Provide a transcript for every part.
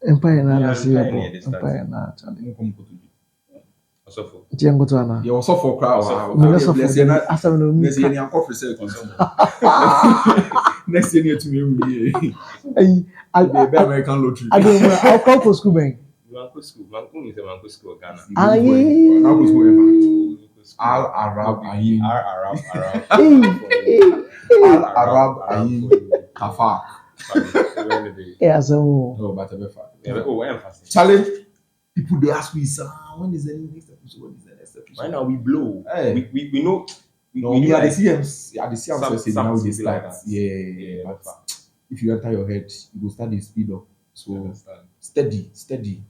Empire na see Empire na Charlie. Osofo. Tiango to ana. You also for crowd. Next year to me. I be American lottery. I don't know. I'll call for school bank. Manko school. Manko is a Manko school Ghana. Al Arab Ayin. Al Arab Ayin. Kafak. Yeah, so. No, but I'm fine. Oh, I am fast. Challenge. People they ask me, sir, when is the next episode? When is the next episode? Right now we blow. Hey. We know. We are the CMs. At the CMs, now they start. Like Yeah. But if you enter your head, you will start the speed up. So steady. Strategy.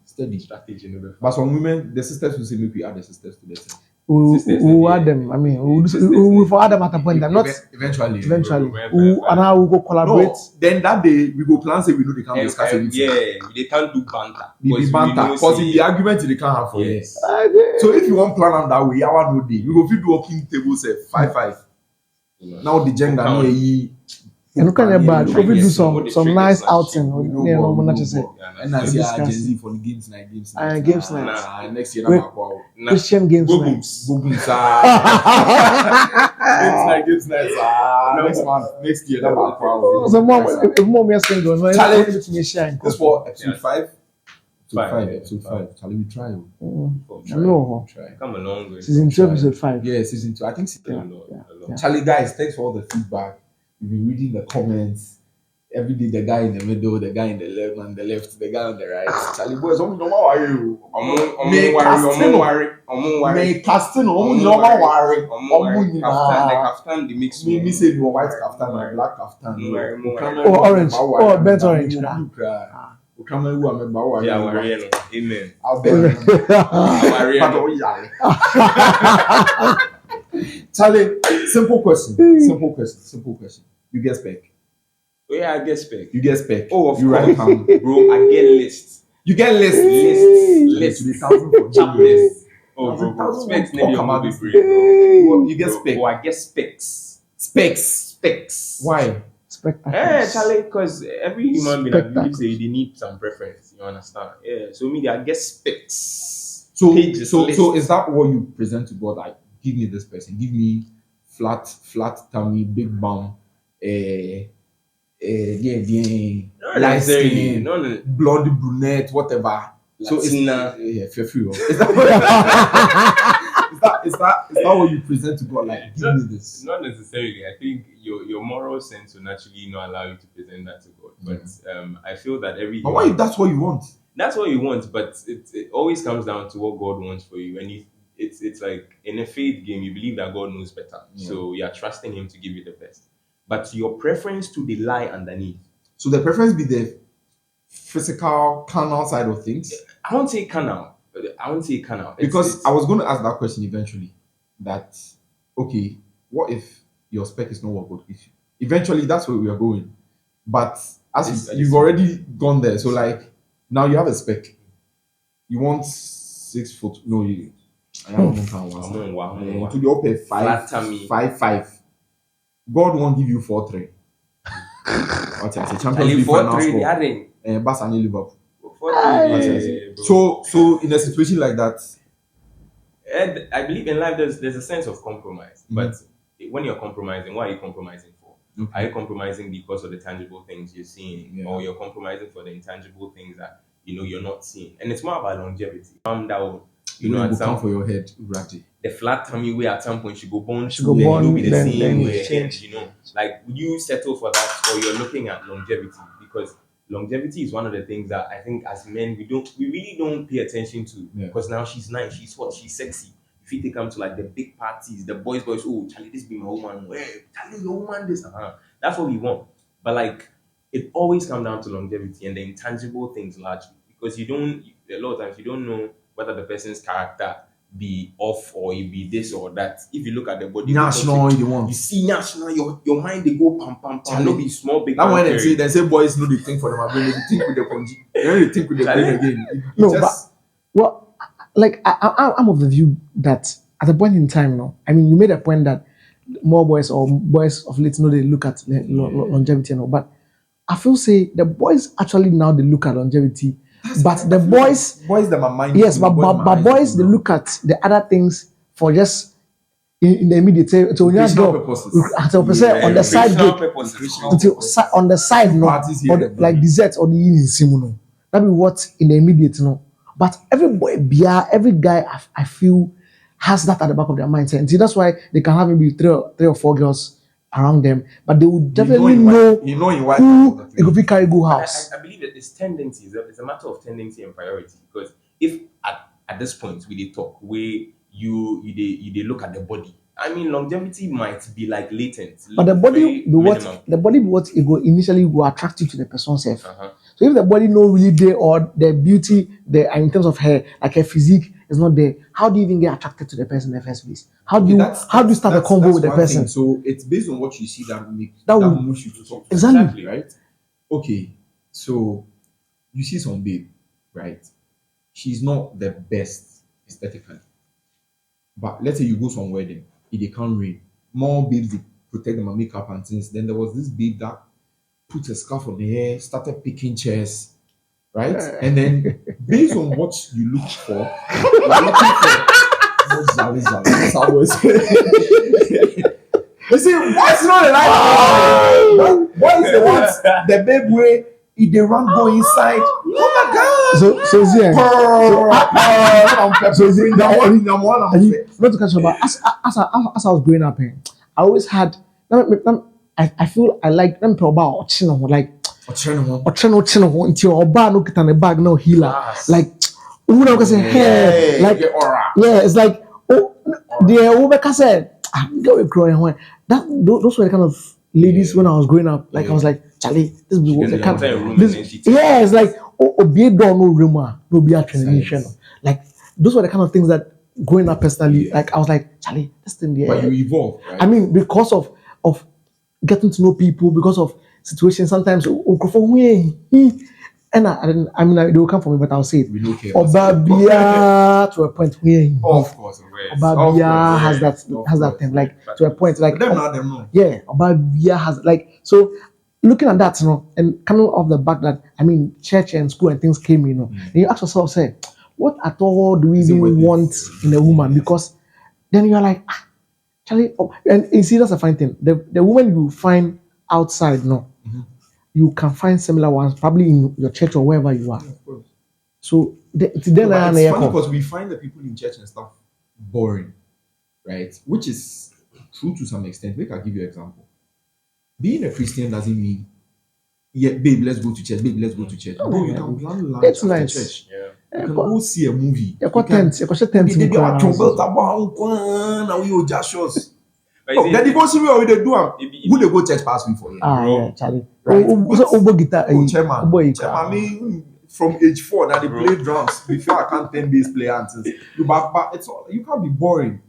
But some women, the sisters will say, maybe add the sisters to the team. We'll add them. I mean, we'll add them at a point. Not eventually. And now we'll go collaborate. No, then that day we go plan. Say we know they can't discuss anything. Yeah, they can't do banter. Because in the argument they can't have for yes. So if you want plan them that way, I want no day. We go fit do walking table say 5-5. Now the gender no ye. And look at that bad. We do some nice outing. You know what I say. And I say Gen Z for the games night. Games night. Next year Christian games night. Games night. Next year So mom is saying go. Challenge me shine. This for episode 5. Episode 5. Shall we try? No. Come a long way. Season 2, episode 5. Yeah, season 2. I think season 2. Charlie, guys, thanks for all the feedback. We've been reading the comments. Every day, the guy in the middle, the guy in the left, on the left, the guy on the right. Charlie, boys, I'm no more worry. Me casting, no more worry. Kaftan, the mix. Me say you white kaftan, black kaftan. Orange. Oh, bent orange. Come and who am I? Yeah, worry. Amen. I'll bet. Charlie, simple question. You get Spec. Oh, yeah, I get Spec. You get Spec. Oh, of you course. Bro, I get lists. You get lists. Lists. Lists. Oh, bro. Specs never be free. You get Spec. Oh, I get specs. Specs. Why? Spectacles. Charlie, because every human being, I believe, say they need some preference. You understand? Yeah. So me, I get specs. So is that what you present to God? Like, give me this person. Give me flat tummy, big bum, light skin, blonde, brunette, whatever. Latina. So is that what you present to God? Like, give me this. Not necessarily. I think your moral sense will naturally not allow you to present that to God. But I feel that But why? That's what you want. That's what you want. But it always comes down to what God wants for you. And it's like in a faith game, you believe that God knows better. Yeah. So you're trusting Him to give you the best. But your preference to the lie underneath. So the preference be the physical, carnal side of things? I won't say carnal. Because I was going to ask that question eventually. That, okay, what if your spec is not what God gives you? Eventually, that's where we are going. But as you've already gone there. So like, now you have a spec. You want 6 foot. No, you... I don't know. To the upper 5'5". God won't give you 4'3". What I say? Champions League final score. Barca and Liverpool. So in a situation like that, I believe in life there's a sense of compromise. But when you're compromising, what are you compromising for? Okay. Are you compromising because of the tangible things you're seeing, or you're compromising for the intangible things that you're not seeing? And it's more about longevity. You know, at some for your head, ratty. The flat tummy way at some point she go born, then be the same way. Change. Like, would you settle for that, or you're looking at longevity? Because longevity is one of the things that I think as men we really don't pay attention to. Because now she's nice, she's hot, she's sexy. If you take them to like the big parties, the boys, oh Charlie, this be my woman. Hey, Charlie, your woman, this. That's what we want. But like, it always comes down to longevity and the intangible things largely, because a lot of times you don't know whether the person's character be off or it be this or that. If you look at the body, national, you see national, your mind they go pam. No be small big. That when they say boys know the thing for them, they think with the conji. They think with the brain again. I'm of the view that at a point in time, I mean, you made a point that more boys or boys of late they look at longevity, but I feel say the boys actually now they look at longevity, but the boys them are mindful. yes, but boys they look at the other things for just in the immediate. So when you go on the side gig, on the side no, or the, like dessert or the evening simuno. That be what in the immediate no. But every boy, every guy I feel has that at the back of their mind. And see, that's why they can have maybe three or four girls around them, but they will definitely know who it could be carry go house. I believe that it's tendency. It's a matter of tendency and priority. Because if at this point we dey talk where you they look at the body. I mean, longevity might be like latent. But the body be what it go initially go attract you to the person self. So if the body no really there or the beauty there in terms of her, like her physique is not there, how do you even get attracted to the person in the first place? How do you start a convo with the person? So it's based on what you see that moves you to talk. Exactly. Right? Okay. So you see some babe, right? She's not the best aesthetically. But let's say you go somewhere then, if they can't rain. More babes they protect them and makeup and things. Then there was this babe that put a scarf on the hair, started picking chairs, right? And then based on what you look for, you're looking for you see, what's not the right? What is the ones the babe way if they run go inside? Oh my god! So not to catch up, but as I was growing up, I always had. I feel I like them about like Ocheno until Oba no get on the bag no healer like who now can say hey like yeah it's like oh the Ubeka said go growing when that those were the kind of ladies when I was growing up like I was like Charlie this was the kind of yeah it's like oh be don't no rumor no be a transition like those were the kind of things that growing up personally like I was like Charlie this thing there but you evolve right? I mean because of getting to know people because of situations sometimes and I mean they will come for me but I'll say it Obabia to a point where of course Obabia has that thing like to a point like yeah Obabia has like so looking at that and coming off the back that I mean church and school and things came and you ask yourself say what at all do we even want in a woman because then you're like Charlie, and you see that's a fine thing. The woman you find outside, you can find similar ones probably in your church or wherever you are. Of course. So it's funny because we find the people in church and stuff boring, right? Which is true to some extent. Make I give you an example. Being a Christian doesn't mean, yeah, babe, let's go to church. Babe, let's go to church. Oh, bro, you can plan lunch after nice. Church. Yeah. You can go see a movie. You can tent. The devotion we already do. Who they go church pass me for you? Yeah, Charlie. Right? Chairman. I mean, from age 4 now they play drums. Before I can't 10 bass play answers. But it's all, you can't be boring.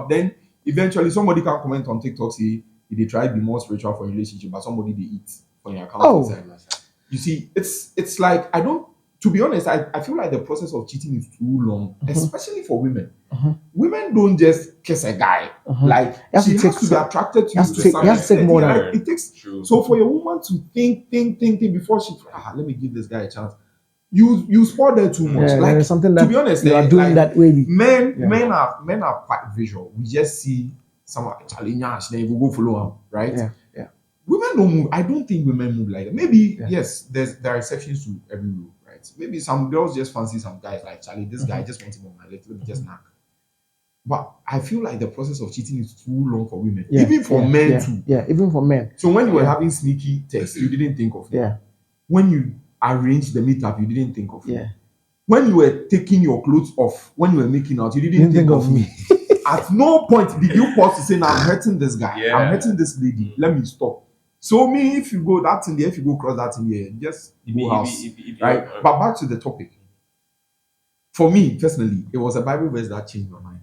Then eventually somebody can comment on TikTok say if they try to be more spiritual for a relationship, but somebody they eat on your account. You see, it's like to be honest, I feel like the process of cheating is too long, especially for women. Women don't just kiss a guy. Like she has to be attracted to you. It takes so for your woman to think before she let me give this guy a chance. You spoil there too much. Like something that to be honest, you are doing that way. Men are quite visual. We just see someone challenge, then we go follow him, right? Yeah. Women don't move. I don't think women move like that. Maybe yes, there are exceptions to every rule. Maybe some girls just fancy some guys like Charlie. This guy just wants him on my leg. Let me just knock. But I feel like the process of cheating is too long for women, even for men too. Yeah, even for men. So when you were having sneaky texts, you didn't think of it. Yeah. When you arranged the meetup, you didn't think of it. Yeah. When you were taking your clothes off, when you were making out, you didn't think of me. At no point did you pause to say, "Now I'm hurting this guy. I'm hurting this lady. Let me stop." So me, if you go that in there, if you go cross that in there, just go house, right? But back to the topic. For me personally, it was a Bible verse that changed my mind.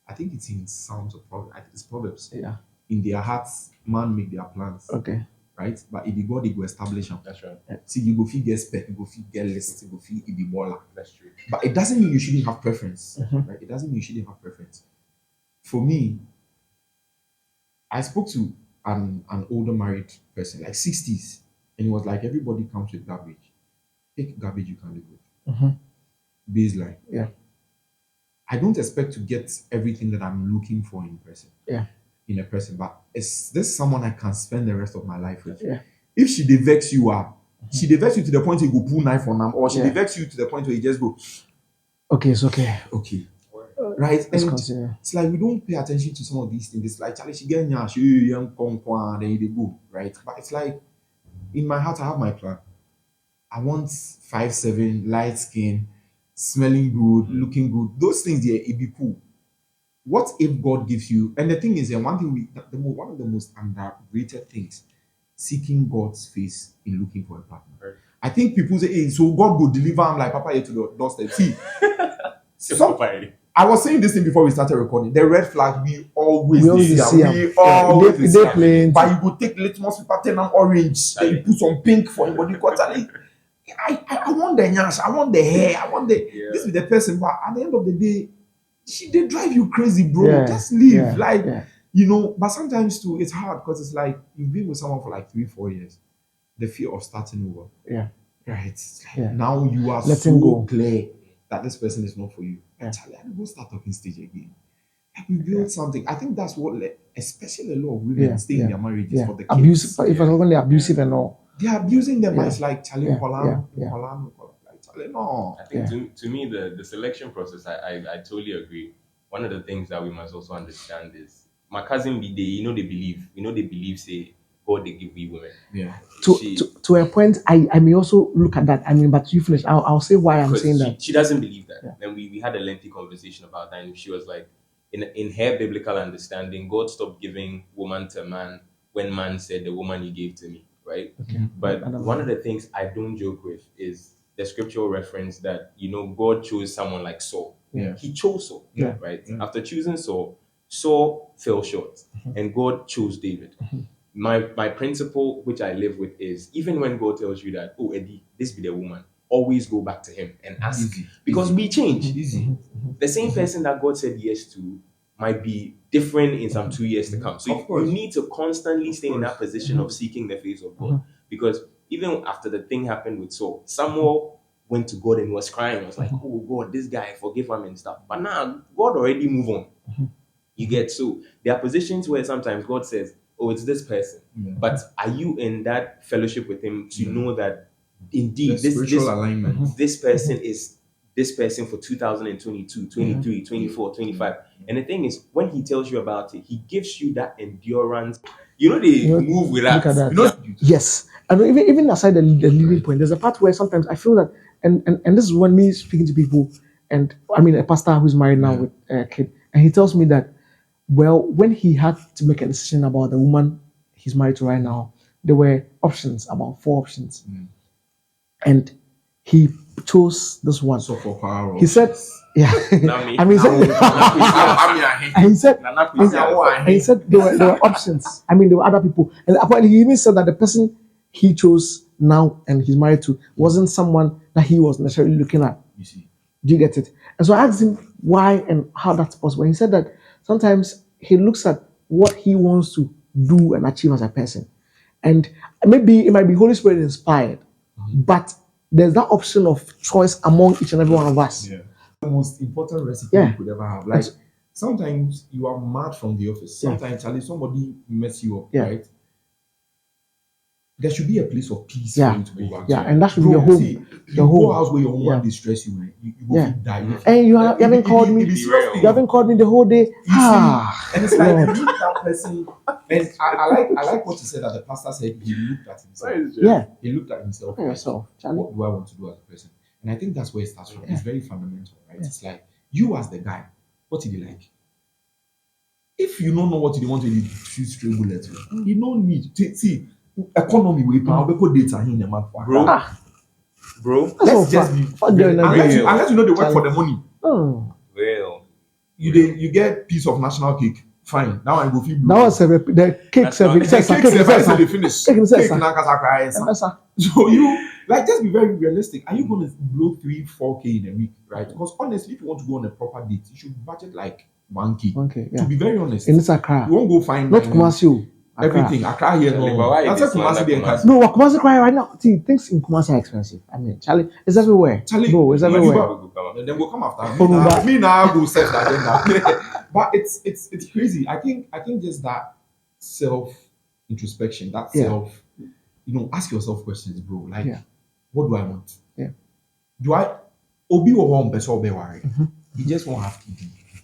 I think it's in Psalms or Proverbs. I think it's Proverbs. Yeah. In their hearts, man make their plans. Okay. Right? But if you go, they go establish them. That's right. See, you go feel get spec, you go feel get list, you go feel it be baller. That's true. But it doesn't mean you shouldn't have preference. Right? It doesn't mean you shouldn't have preference. For me, I spoke to an older married person, like 60s, And it was like everybody comes with garbage. Take garbage you can live with. Baseline. Yeah. I don't expect to get everything that I'm looking for in a person, but is this someone I can spend the rest of my life with? Yeah. If she vex you she vex you to the point you go pull knife on them, or she vex you to the point where you just go, okay, it's okay. Okay. Right? Let's And continue. it's like we don't pay attention to some of these things. It's like Charlie, she get nyash, then they go, right? But it's like in my heart, I have my plan. I want 5'7", light skin, smelling good, looking good. Those things, it be cool. What if God gives you? And the thing is, one of the most underrated things, seeking God's face in looking for a partner. Right. I think people say, "Hey, so God will deliver." I'm like, "Papa, here to the doorstep." See, I was saying this thing before we started recording. The red flag we always see. We always see. But you go take litmus paper, turn on orange, then you put some pink for him body. I want the nyash, I want the hair, I want the this is the person. But at the end of the day, they drive you crazy, bro. Yeah. Just leave, But sometimes too, it's hard because it's like you've been with someone for like 3-4 years. The fear of starting over. Yeah. Right. Now you are letting go. Clear that this person is not for you. Actually, I go start talking stage again. Like we build something. I think that's what, especially a lot of women stay in their marriages for the kids. Abuse. If it's only abusive and all, they are abusing them. It's like Charlie no. I think to me the selection process. I totally agree. One of the things that we must also understand is my cousin be they believe say God they give we women. Yeah. To a point, I may also look at that. I mean, but you finish. I'll say why I'm saying that. She doesn't believe that. Yeah. And we had a lengthy conversation about that, and she was like, in her biblical understanding, God stopped giving woman to man when man said the woman he gave to me, right? Okay. But one of the things I don't joke with is the scriptural reference that God chose someone like Saul. Yeah. He chose Saul, right? Yeah. After choosing Saul fell short, and God chose David. My principle, which I live with, is even when God tells you that, oh, Eddie, this be the woman, always go back to him and ask. Because we change. The same person that God said yes to might be different in some 2 years to come. So you need to constantly stay in that position of seeking the face of God. Because even after the thing happened with Saul, Samuel went to God and was crying. Was like, oh God, this guy, forgive him and stuff. But now God already moved on. You get so there are positions where sometimes God says, oh, it's this person. But are you in that fellowship with him to know that indeed this person is this person for 2022, 23, 24, 25. And the thing is, when he tells you about it, he gives you that endurance. They move with that. Yes. And even aside the leading point, there's a part where sometimes I feel that, and this is when me speaking to people, and I mean a pastor who's married now with a kid, and he tells me that, well, when he had to make a decision about the woman he's married to right now, there were options, about 4 options. And he chose this one. So for power. He said, yeah. He said there were options. I mean, there were other people. And apparently he even said that the person he chose now and he's married to wasn't someone that he was necessarily looking at. You see. Do you get it? And so I asked him why and how that's possible. And he said that sometimes he looks at what he wants to do and achieve as a person. And maybe it might be Holy Spirit inspired, but there's that option of choice among each and every one of us. Yeah. The most important recipe you could ever have. Like sometimes you are mad from the office. Sometimes somebody mess you up, right? There should be a place of peace for you to go back to. And that should be your home. Your whole house where your woman distress you, man. You go die. And you haven't called me. You haven't called me the whole day. And it's like you need that person. And I like what you said that the pastor said he looked at himself. He looked at himself. What do I want to do as a person? And I think that's where it starts from. It's very fundamental, right? It's like you as the guy, what did you like? If you don't know what you want to do, shoot straight bullets. You don't need to see. Economy we put data in the map, bro. Let's just be unless you know they work for the money. Well, you get piece of national cake. Fine. Now I go feel. Now the cake service. They finish. So you like just be very realistic. Are you going to blow 3-4K in a week, right? Because honestly, if you want to go on a proper date, you should budget like 1K. To be very honest, in Accra, you won't go find not Kumasi. Everything. Accra here, Charlie, but no. why That's you a Kumasi dey being slander cast. No, Kumasi cry right now. See, things in Kumasi are expensive. I mean, Charlie, it's everywhere. Charlie, Bro, it's no, you everywhere. got- Then we'll come after. Oh, no, but- Me now go set the agenda. But it's crazy. I think just that self introspection, that Yeah. self, ask yourself questions, bro. Like, Yeah. what do I want? Yeah. Do I obi or home person be worried? Mm-hmm. You just won't have to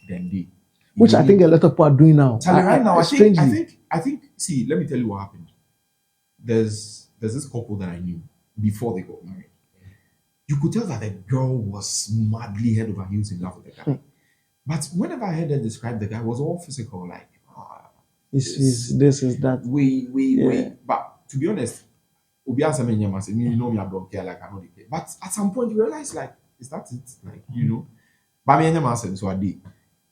then they. Which I think a lot of people are doing now. Charlie, right now, I strangely. think. See, let me tell you what happened. There's this couple that I knew before they got married. You could tell that the girl was madly head over heels in love with the guy. But whenever I heard them describe the guy, it was all physical, like This is that. wait. But to be honest, Obi answer me, you know me, I don't care, like I don't care. But at some point, you realize, like, is that it? Like, But me and him answer, so I did.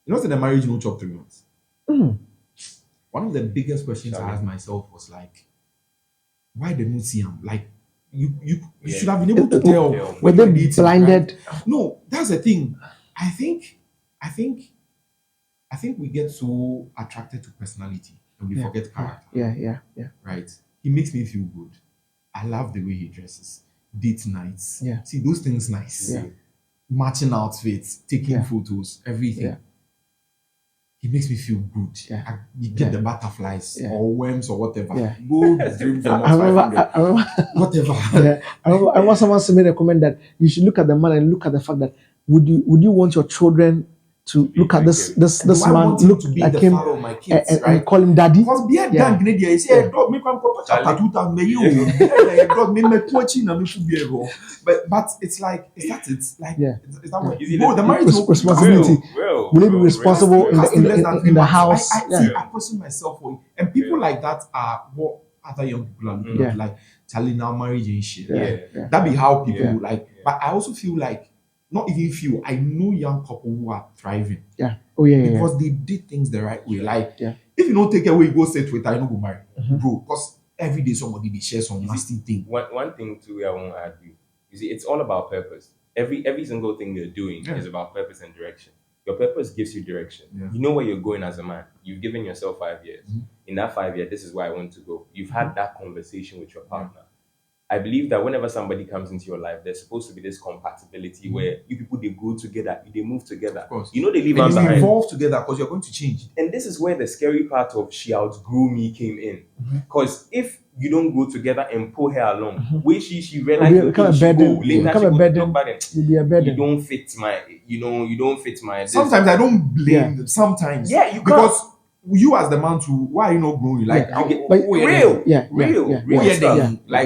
So the marriage won't chop 3 months. One of the biggest questions I asked myself was like, why they don't see him? Like, you should have been able to tell. Were they blinded? Right? No, that's the thing. I think we get so attracted to personality and we forget character. Yeah. Right? He makes me feel good. I love the way he dresses. Date nights. Yeah. See, those things nice. Yeah. Matching outfits, taking photos, everything. Yeah. He makes me feel good. Yeah. You get the butterflies or worms or whatever. Yeah. Go dream for I remember, whatever. yeah, I remember someone made a comment that you should look at the man and look at the fact that would you want your children to look at this man look to be like the him father of my kids, and right? call him daddy? Because be a damn Canadian, you say, dog, make one copy chapter 2000, may you, dog, make me coaching and me should be able. But it's like, is that it? Like, is that what? Is The marriage responsibility. Will he be responsible in the house? I question myself for it. And people like that are what other young people are looking at, like Charlie now marriage and shit. That be how people like. But I also feel like, not even few, I know young couple who are thriving. Yeah. Oh yeah. Because they did things the right way. Like, if you don't take away, you go say Twitter, you don't go marry, bro. Because every day somebody they share some nasty thing. One thing too, I won't argue. You see, it's all about purpose. Every single thing you're doing is about purpose and direction. Your purpose gives you direction. You know where you're going as a man. You've given yourself 5 years. In that 5 years, this is where I want to go. You've had that conversation with your partner. I believe that whenever somebody comes into your life, there's supposed to be this compatibility where you people, they go together, they move together. Of course. They leave us behind. Evolve together because you're going to change. And this is where the scary part of she outgrew me came in. Because if you don't go together and pull her along, where she realized you'll become a burden. You'll be a burden. You don't fit my, you don't fit my. Sometimes I don't blame them. Sometimes. Yeah, you because you as the man too, why are you not growing? Like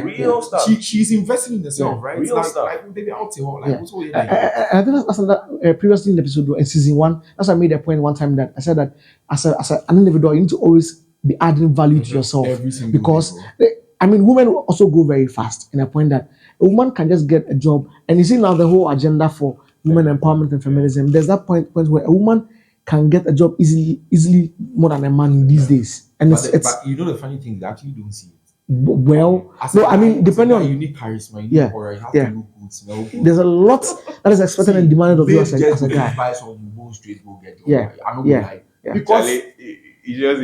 real stuff. She's investing in herself, right? Real stuff. Like baby out here, like I think that's another previously in the episode in season 1. That's why I made a point one time that I said that as an individual, you need to always be adding value to yourself because women will also go very fast in a point that a woman can just get a job, and you see now the whole agenda for women empowerment and feminism. There's that point where a woman can get a job easily more than a man these days. And but the funny thing is, actually don't see it. Well, depending on unique charisma, you have to look good, smell good. There's a lot that is expected and demanded of you as a guy. Buy some, go straight, go get your I don't like because you just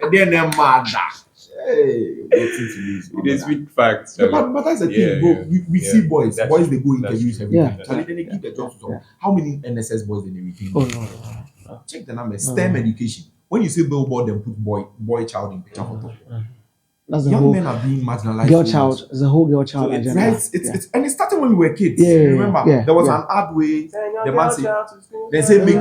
and then they're mad. Hey, they speak facts. But that's the thing, bro. We see boys. Boys they go interviews everything. Then they give the jobs to some. How many NSS boys did they retain? Oh no. Check the numbers. STEM education. When you say billboard, then put boy child in picture photo. That's the Young whole men are being marginalized. Girl child. It's a whole girl child agenda. Right? It's and it started when we were kids. Remember? There was an ad way the man said they say make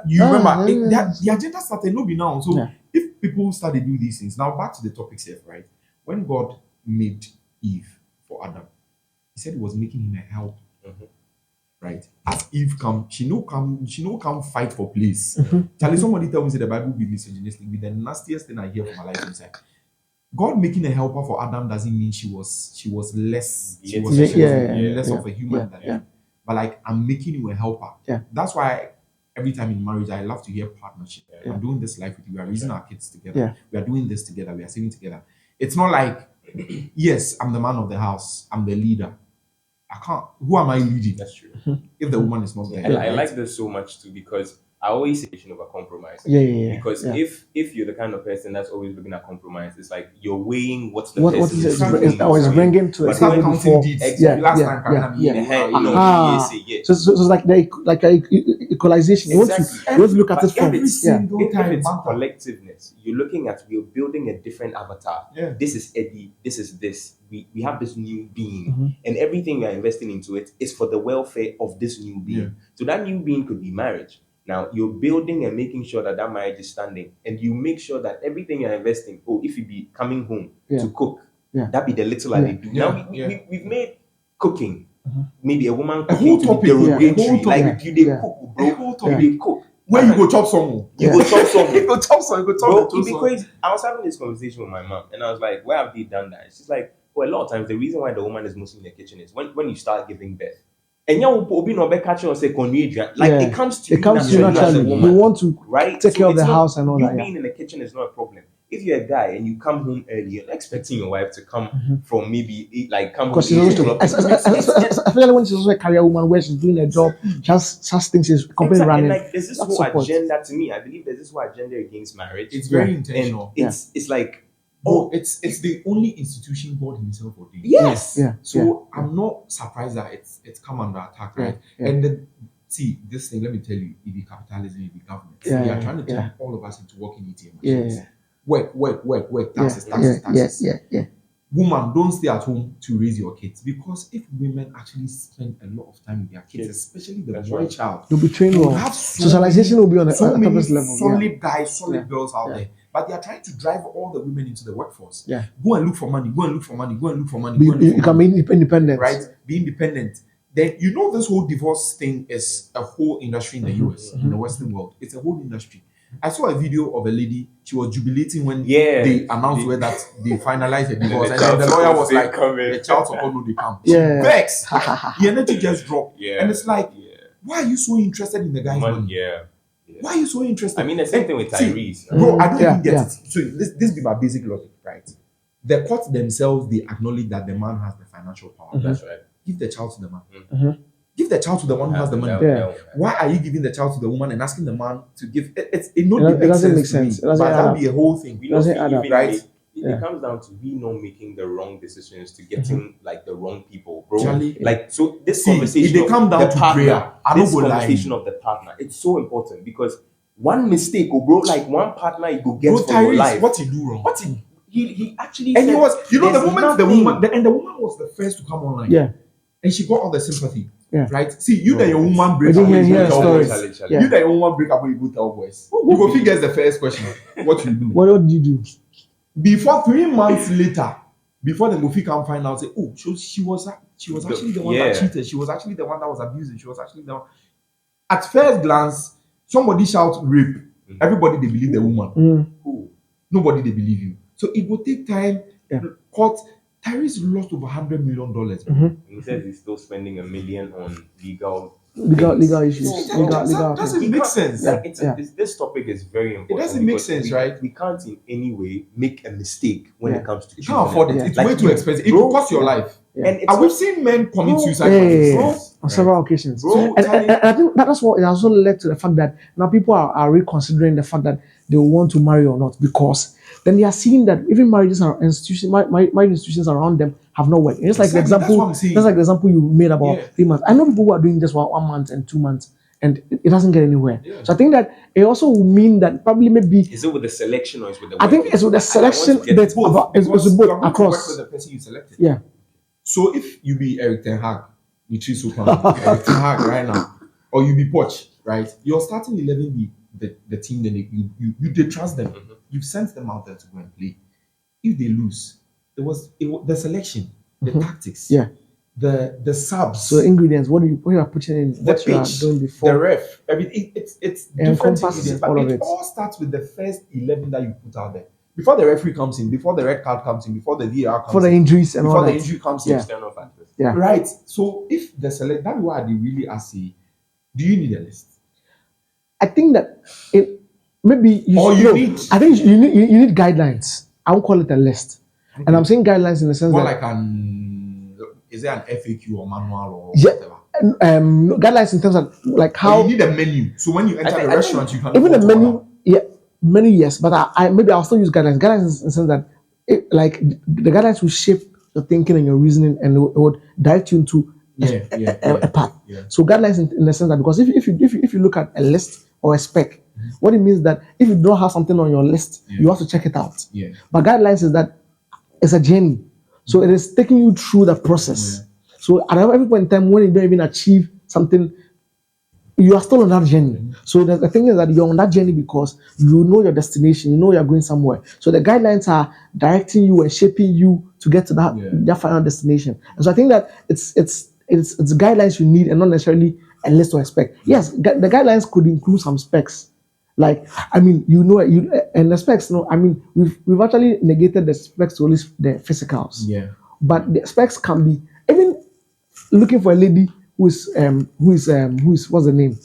you remember the agenda started not be now. So if people started doing these things, now back to the topic here, right? When God made Eve for Adam, he said he was making him a help. Right? As Eve come, she no come fight for place. Charlie, somebody tell me say the Bible be misogynistic. Be the nastiest thing I hear from my life inside. God making a helper for Adam doesn't mean she was less less of a human than him. But like, I'm making you a helper. That's why every time in marriage I love to hear partnership. I'm doing this life with you. We are raising our kids together. We are doing this together. We are saving together. It's not like, yes, I'm the man of the house. I'm the leader. I can't. Who am I leading? That's true. If the woman is not there. I like this so much too because I always say you should over compromise. Yeah. Because if you're the kind of person that's always looking at compromise, it's like you're weighing what is bringing to the table before. So it's like equalization. Exactly. You want to look at it from every single time. If it's collectiveness, you're looking at, we're building a different avatar. This is Eddie. This is this. We have this new being, and everything you're investing into it is for the welfare of this new being. So that new being could be marriage. Now you're building and making sure that marriage is standing, and you make sure that everything you're investing. Oh, if you be coming home to cook, that be the little they do. Now we've made cooking. Maybe a woman cooking to be derogatory. Like you they cook, bro. You they cook. Where you go chop some? You go chop some. You go chop some. Bro, it be crazy. I was having this conversation with my mom, and I was like, "Where have they done that?" She's like, "Well, a lot of times the reason why the woman is mostly in the kitchen is when you start giving birth." And it comes to you naturally. You want to take care of the house and all that. Being in the kitchen is not a problem. If you're a guy and you come home early, you're expecting your wife to come from maybe come home. Because especially when she's also a career woman where she's doing a job, just thinks she's completely running. Like there's this whole agenda to me. I believe there's this whole agenda against marriage. It's very intentional. It's like it's the only institution God Himself ordained. Yes. So I'm not surprised that it's come under attack, right? And see this thing. Let me tell you, it be capitalism, it be government. They are trying to turn all of us into working ATM machines. Work, taxes. Woman, don't stay at home to raise your kids, because if women actually spend a lot of time with their kids, especially the boy child, they'll be trained well. Socialization will be on the so many level. Solid guys, solid girls out there. But they are trying to drive all the women into the workforce. Go and look for money. You can be independent. Right? Be independent. Then this whole divorce thing is a whole industry in the US, in the Western world. It's a whole industry. I saw a video of a lady, she was jubilating when they announced that they finalized the divorce. And then the lawyer was like, the child support no they come. Vex. The energy just dropped. And it's like, why are you so interested in the guy's money? Why are you so interested? I mean, the same thing with Tyrese. Bro, I don't even get it. So this be my basic logic, right? The courts themselves, they acknowledge that the man has the financial power. That's right. Give the child to the man. Give the child to the one who has the money. Why are you giving the child to the woman and asking the man to give? It doesn't make sense. But that'll be a whole thing. It doesn't add up, right? It comes down to we not making the wrong decisions to getting like the wrong people, bro. Charlie, like so, this conversation. If they come down to prayer, this conversation of the partner, it's so important because one mistake, bro, like one partner you go get for your life. What he do wrong? What he actually and said, he was, the moment the woman was the first to come online. And she got all the sympathy. Right? See, you that your woman break up, you that your woman break up, you go tell boys. You go figure the first question. What you do? What did you do? Before 3 months later, before the movie can find out, say, oh, she was actually the one that cheated. She was actually the one that was abusing. She was actually the one. At first glance, somebody shouts rape. Everybody they believe the woman. Nobody they believe you. So it will take time. Court. Tyrese lost over $100 million. He says he's still spending $1 million on legal issues. That doesn't make sense. This topic is very important. It doesn't make sense, right? We can't in any way make a mistake when it comes to. You can't afford it. It's way too expensive. It will cost your life. And we've seen men commit suicide on several occasions. And I think that's what it also led to the fact that now people are reconsidering the fact that they want to marry or not, because then they are seeing that even marriage institutions around them have not worked. And it's like the example you made about 3 months. I know people who are doing just 1 month and 2 months, and it doesn't get anywhere. So I think that it also will mean that probably maybe is it with the selection or is with the I think it's with the selection that's both. It's with both across. With the person you selected. So if you be Eric Ten Hag, you choose Super Eric Ten Hag right now, or you be Poch, right? Your starting 11 be the team. Then you trust them. You sent them out there to go and play. If they lose, it was the selection, the tactics, the subs. So ingredients. What you are putting in? What you are doing before? The ref. It's different ingredients, but it all starts with the first 11 that you put out there. Before the referee comes in, before the red card comes in, before the VAR comes in, before the injuries and all that. Before the injury comes in, external factors. Right. So if the select, that's why they really ask you, do you need a list? I think that maybe you need guidelines. I won't call it a list. Okay. And I'm saying guidelines in the sense that like is there an FAQ or manual or whatever? guidelines in terms of like how you need a menu. So when you enter the restaurant, you can even the menu. Yeah, menu yes, but I maybe I'll still use guidelines. Guidelines in the sense that like the guidelines will shape your thinking and your reasoning, and it would direct you into a path. Yeah. So guidelines in the sense that because if you look at a list or a spec, what it means that if you don't have something on your list, you have to check it out. Yeah. But guidelines is that it's a journey, so it is taking you through the process. Yeah. So at every point in time, when you don't even achieve something, you are still on that journey. So the thing is that you're on that journey because you know your destination, you know you're going somewhere. So the guidelines are directing you and shaping you to get to that final destination. And so I think that it's guidelines you need and not necessarily a list or a spec. Yes, the guidelines could include some specs. Like, I mean, and the specs, I mean, we've actually negated the specs to only the physicals. Yeah. But the specs can be even looking for a lady who's what's the name?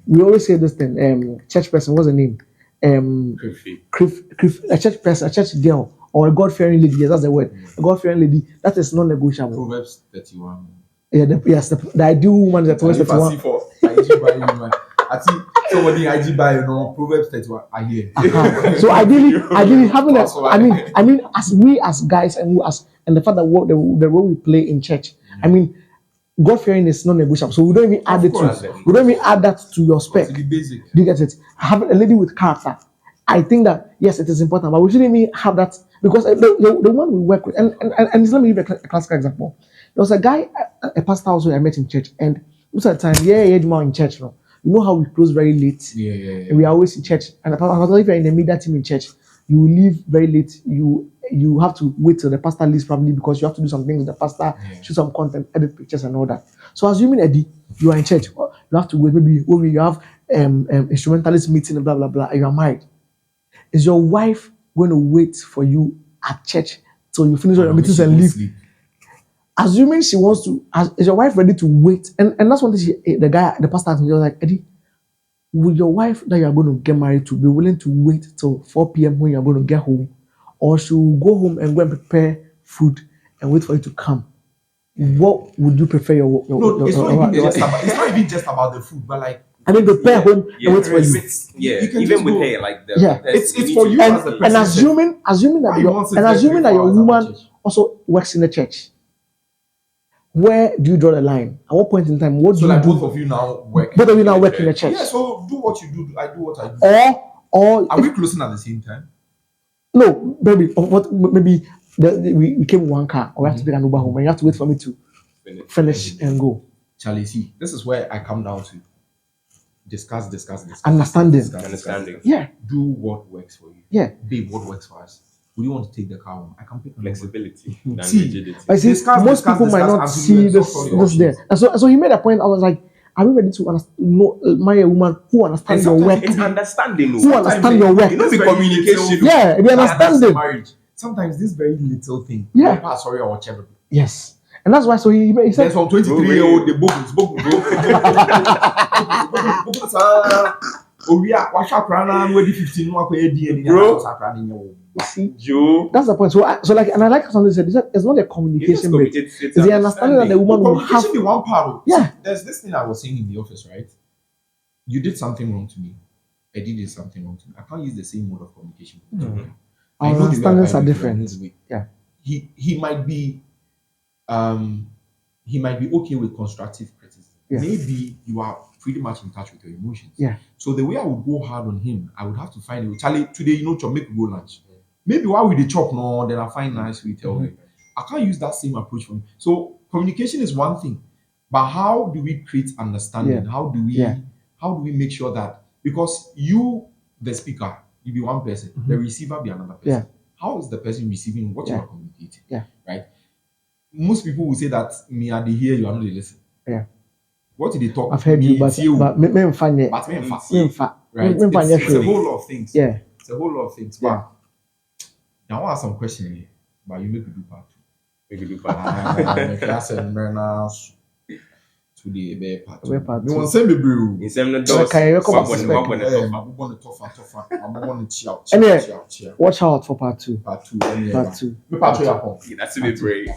We always say this thing, church person, what's the name? A church person, a church girl, or a God-fearing lady. Yes, that's the word. A God-fearing lady, that is non-negotiable. Proverbs 31. Yeah, the ideal woman is the Proverbs 31. I see somebody IG by Proverbs 31. I hear. So ideally having that. I mean, as we as guys and the fact that the role we play in church. I mean, God fearing is non-negotiable. So we don't even add that to your spec. It's basic. Do you get it? Having a lady with character. I think that yes, it is important, but we shouldn't even have that because the one we work with, and let me give a classical example. There was a guy, a pastor also I met in church, and most of the time, in church, you know how we close very late. Yeah. And we are always in church, and if you're in the media team in church, you will leave very late. You have to wait till the pastor leaves probably because you have to do some things with the pastor, shoot some content, edit pictures and all that. So assuming Eddie, you are in church, you have to wait. Maybe you have instrumentalist meeting and blah blah blah, and you are married. Is your wife going to wait for you at church till you finish all your meetings and leave? Assuming she wants to, is your wife ready to wait? And that's one thing the pastor asked me, was like, Eddie, will your wife that you are going to get married to be willing to wait till 4 p.m. when you are going to get home? Or she will go home and go and prepare food and wait for you to come? What would you prefer your it's not even just about the food, but like I mean, prepare home and wait for you. Even with her, like it's for you as the person. And assuming that your woman also works in the church. Where do you draw the line? At what point in time? What do you do? Both of you now work. Both of you now work in the church. Yeah, so do what you do. I do what I do. Or are we closing at the same time? No, maybe. Maybe we came with one car, or we have to take an Uber home, and you have to wait for me to finish and go. Charlie, see, this is where I come down to discuss. Understanding. Yeah. Do what works for you. Yeah. Babe, what works for us? Would you want to take the car home? I can pick flexibility. Most people might not see this there. And so he made a point. I was like, are we ready to marry a woman who understands your work? It's understanding. Who understands your work? You know the communication. Yeah, the understanding. Marriage. Sometimes this very little thing. Yeah. Sorry, or whichever. Yes. And that's why he said there's some 23-year-old the book. See, that's the point. So like, and I like something he said. It's not a communication bit. It's the understanding that the woman will have. The one part. Yeah. There's this thing I was saying in the office, right? You did something wrong to me. Eddie did something wrong to me. I can't use the same mode of communication. Our understandings are different. Yeah. He might be okay with constructive criticism. Yeah. Maybe you are pretty much in touch with your emotions. Yeah. So the way I would go hard on him, I would have to find it. Charlie, today, make we go lunch. Maybe while we chop, then I find nice we tell him. I can't use that same approach for me. So communication is one thing, but how do we create understanding? How do we make sure that, because you, the speaker, you be one person, the receiver be another person. Yeah. How is the person receiving what you are communicating? Yeah. Right? Most people will say that me are they hear, you are not they listen. Yeah. What did they talk? I've heard you, but me find it. Right? It's a whole lot of things. Yeah. It's a whole lot of things. Yeah. Now I want to ask some questions here, but you make me do part two. Make me do part two. That's a to the part two. Part two. You want to send me bro? You send me the doors. Anyway, watch out for part two. Part two. Part two. Part two. That's a bit brave.